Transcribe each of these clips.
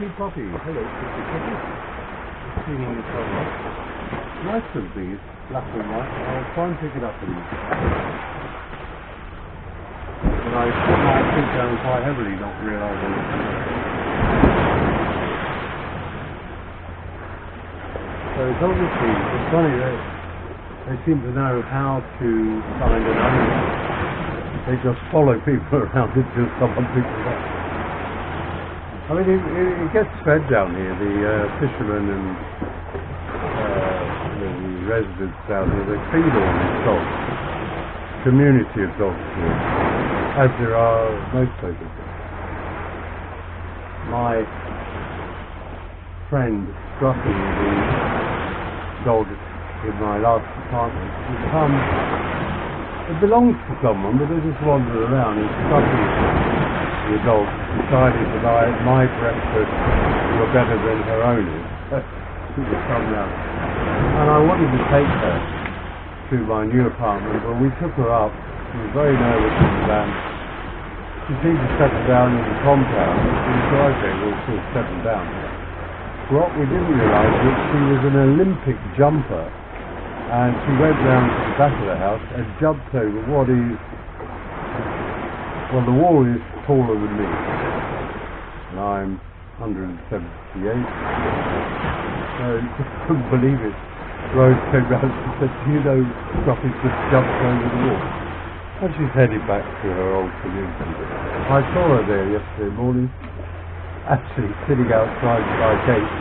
Pretty puppy. Hello, pretty puppy. Cleaning itself up. Nice little thing. It's black and white. I'll try and pick it up for you. But I put my feet down quite heavily, not realising it. So it's obviously, it's funny that they seem to know how to find an owner. They just follow people around until someone picks it up. I mean, it gets fed down here. The fishermen and the residents down here, they feed all these dogs. Community of dogs here, as there are most places. My friend Scruffy, the dog in my last apartment, it belongs to someone, but they just wander around, and Scruffy, the dog, decided that my breakfast were better than her own is. She would come round. And I wanted to take her to my new apartment, but we took her up. She was very nervous in the van. She seemed to settle down in the compound. She was okay, we'll sort of settle down. What we didn't realise was she was an Olympic jumper, and she went round to the back of the house and jumped over what is, well, the wall is taller than me, and I'm 178, so I just couldn't believe it. Rose came round and said, "Do you know Scruffy's just jumped over the wall?" And she's headed back to her old community. I saw her there yesterday morning, actually sitting outside my gate.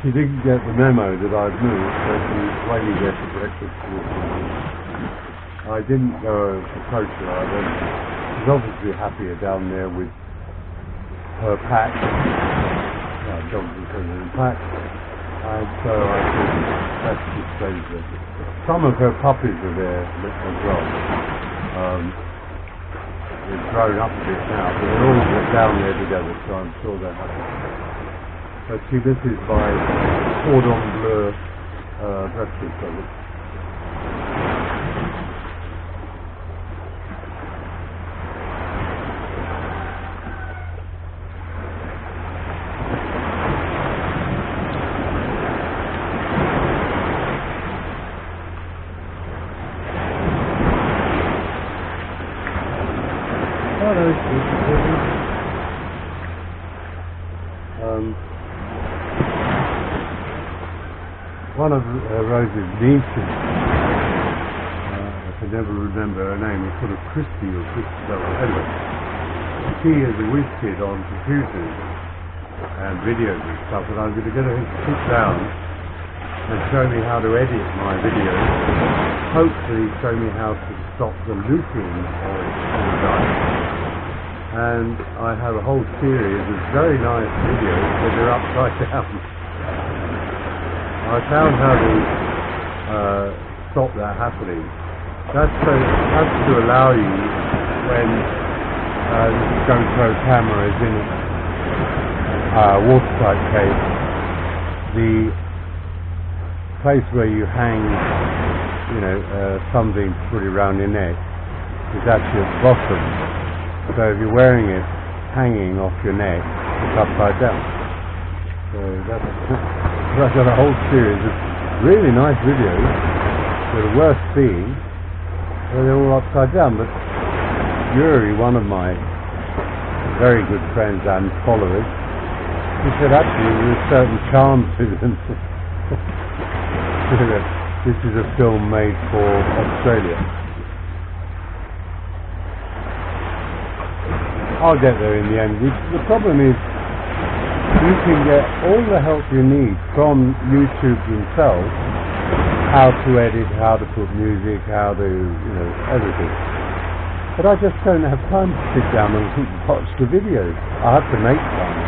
She didn't get the memo that I'd moved, so she was waiting there for breakfast. I didn't go approach her. She's obviously happier down there with her pack. Dogs and pack. And so I thought that's just crazy. Some of her puppies are there as well. They've grown up a bit now, but they're all down there together, so I'm sure they're happy. But see, this is my cordon bleu breakfast of it. One of Rose's nieces, I can never remember her name, it's sort of Christy or Christabel. Anyway, she is a whiz kid on computers and videos and stuff, and I'm going to get her to sit down and show me how to edit my videos, hopefully show me how to stop the looping of the guys. And I have a whole series of very nice videos that are upside down. I found how to stop that happening. That's to allow you, when the GoPro camera is in a watertight case, the place where you hang, something to put it around your neck is actually at the bottom. So if you're wearing it hanging off your neck, it's upside down. So I've got a whole series of really nice videos that are worth seeing, where they're all upside down. But Yuri, one of my very good friends and followers, he said actually there's a certain charm to them. This is a film made for Australia. I'll get there in the end. The problem is, you can get all the help you need from YouTube themselves, how to edit, how to put music, how to, everything. But I just don't have time to sit down and watch the videos. I have to make time.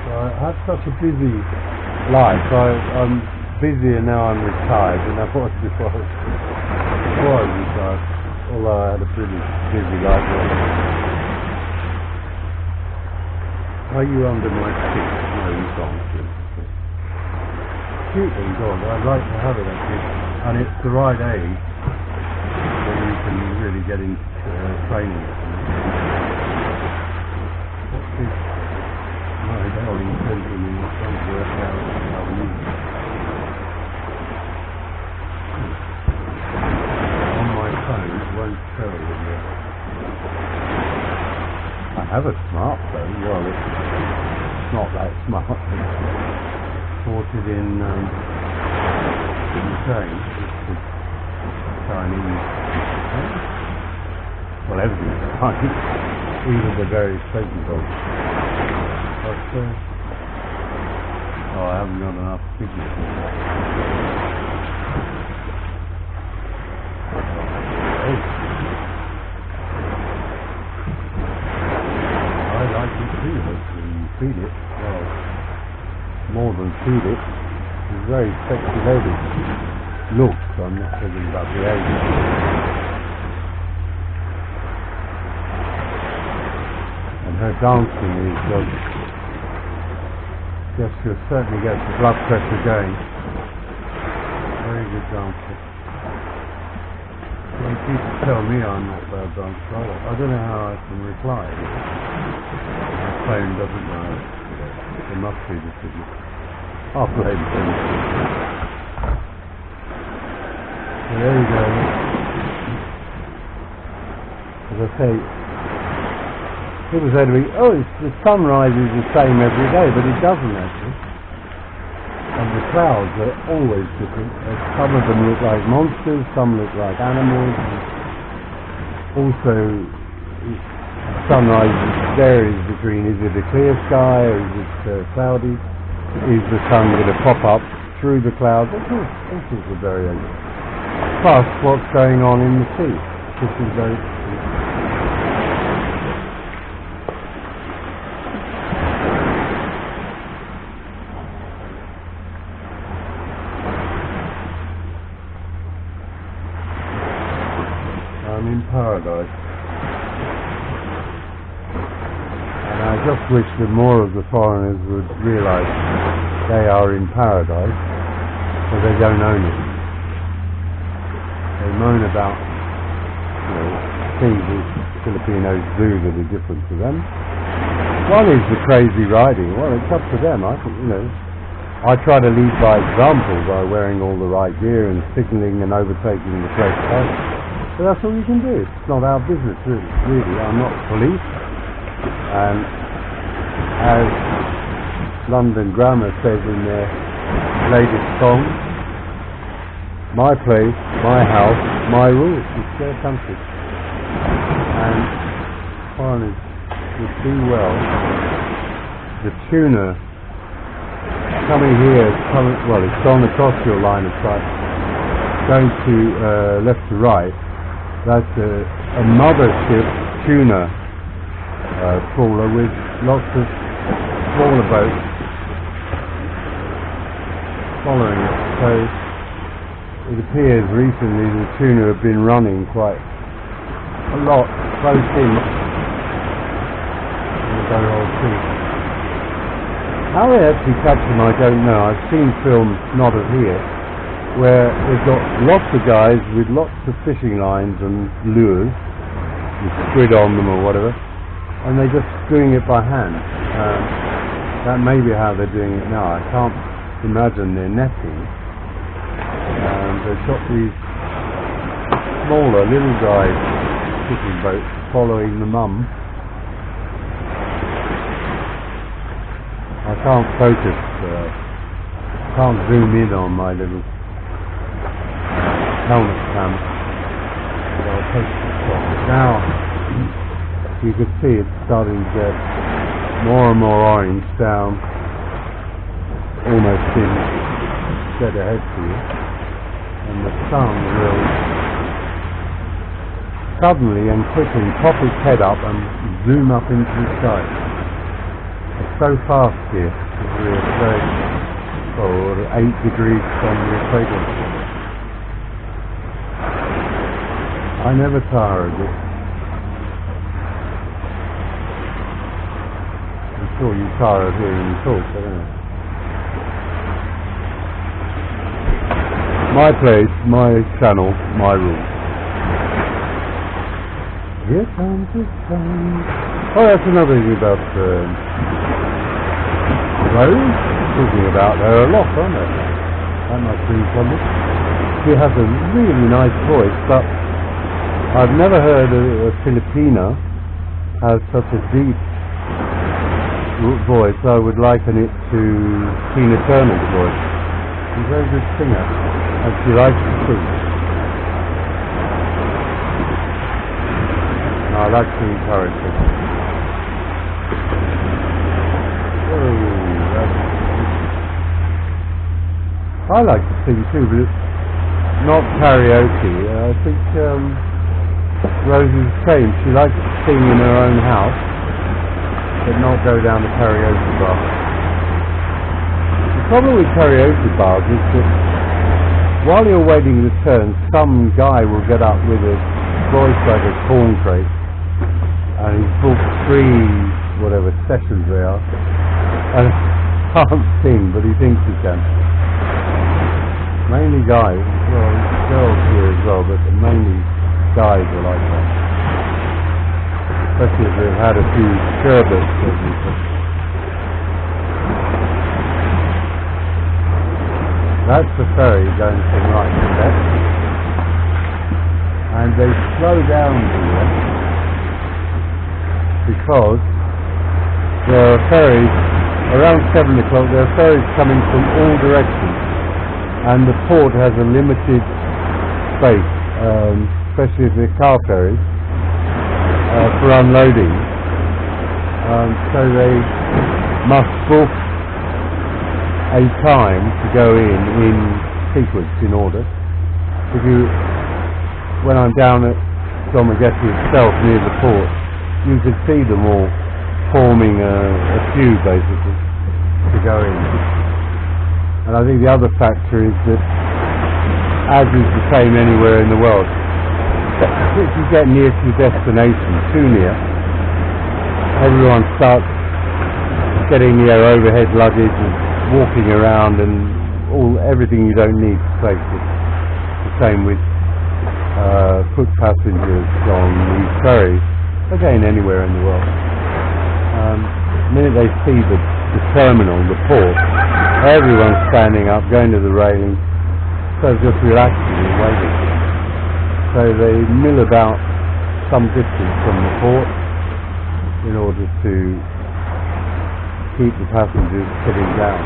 So I have such a busy life. I'm busier now I'm retired than I was before I was retired. Although I had a pretty busy life. Are you under my stick? No, you can't. Cute little dog. I'd like to have it actually, and it's the right age when you can really get into training. What's this thinking and trying to work out how we use it. On my phone, it won't show it yet. I have a smartphone. Well, it's not that smart. It's ported in Ukraine. It's Chinese. Well, everything's Chinese, even the very expensive ones. But, I haven't got enough signal. I like to see it when you feed it. Well, more than feed it. It's very sexy lady. Looks, I'm not talking about the age. And her dancing is just certainly gets the blood pressure going. Very good dancer. When people tell me I'm not a bad dancer, I don't know how I can reply. My phone doesn't know. It must be the signal. I'll blame him. So there you go. As I say, people say to me, the sunrise is the same every day, but it doesn't actually. And the clouds are always different. Some of them look like monsters, some look like animals. Also, sunrise varies between is it a clear sky or is it cloudy? Is the sun going to pop up through the clouds? All sorts of variations. Plus, what's going on in the sea, which is very I'm in paradise. And I just wish that more of the foreigners would realise they are in paradise, but they don't own it. They moan about, things that Filipinos do that are different to them. One is the crazy riding. Well, it's up to them. I think, I try to lead by example by wearing all the right gear and signalling and overtaking the close cars. So that's all you can do. It's not our business, really. I'm not police. And as London Grammar says in their latest song, my place, my house, my rules. It's their country. And foreigners would do well. The tuna coming here, it's gone across your line of sight, going to left to right. That's a mothership tuna trawler with lots of smaller boats following it. So it appears recently the tuna have been running quite a lot close in the very old sea. How they actually catch them I don't know. I've seen films not of here where they've got lots of guys with lots of fishing lines and lures with squid on them or whatever, and they're just doing it by hand. That may be how they're doing it now. I can't imagine they're netting. They've got these smaller little guys fishing boats following the mum. I can't focus, can't zoom in on my little helmet cam. So I'll take this off. Now you can see it's starting to get more and more orange down, almost in dead ahead to you, and the sun will suddenly and quickly pop its head up and zoom up into the sky. It's so fast here, we're say 8 degrees from the equator. I never tire of it. I'm sure you tire of hearing me talk, I don't know. My place, my channel, my rules. Here comes the sun. Oh, that's another thing about Rose? Talking about her a lot, aren't they? That must be something. She has a really nice voice, but I've never heard a Filipina have such a deep voice. I would liken it to Tina Turner's voice. She's a very good singer, and she likes to sing. I like to encourage her. I like to sing too, but it's not karaoke. I think Rose is the same. She likes to sing in her own house, but not go down the karaoke bar. The problem with karaoke bars is that while you're waiting the turn, some guy will get up with a voice like a corn crate, and he's booked 3 whatever sessions they are, and can't sing, but he thinks he can. Mainly guys, well, girls here as well, but mainly guys are like that. Especially if they've had a few sherbets, as we say. That's the ferry going from right to left. And they slow down here because there are ferries, around 7 o'clock, there are ferries coming from all directions. And the port has a limited space, especially if they're car ferries, for unloading. So they must book a time to go in sequence, in order. When I'm down at Domageti itself, near the port, you can see them all forming a queue, basically, to go in. And I think the other factor is that, as is the same anywhere in the world, if you get near to your destination, too near, everyone starts getting near overhead luggage and walking around and everything you don't need to take it. The same with foot passengers on these ferries, again anywhere in the world. The minute they see the terminal, the port, everyone's standing up, going to the railing, so just relaxing and waiting. So they mill about some distance from the port in order to keep the passengers sitting down.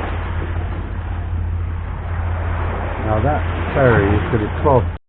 Now that ferry is going to cross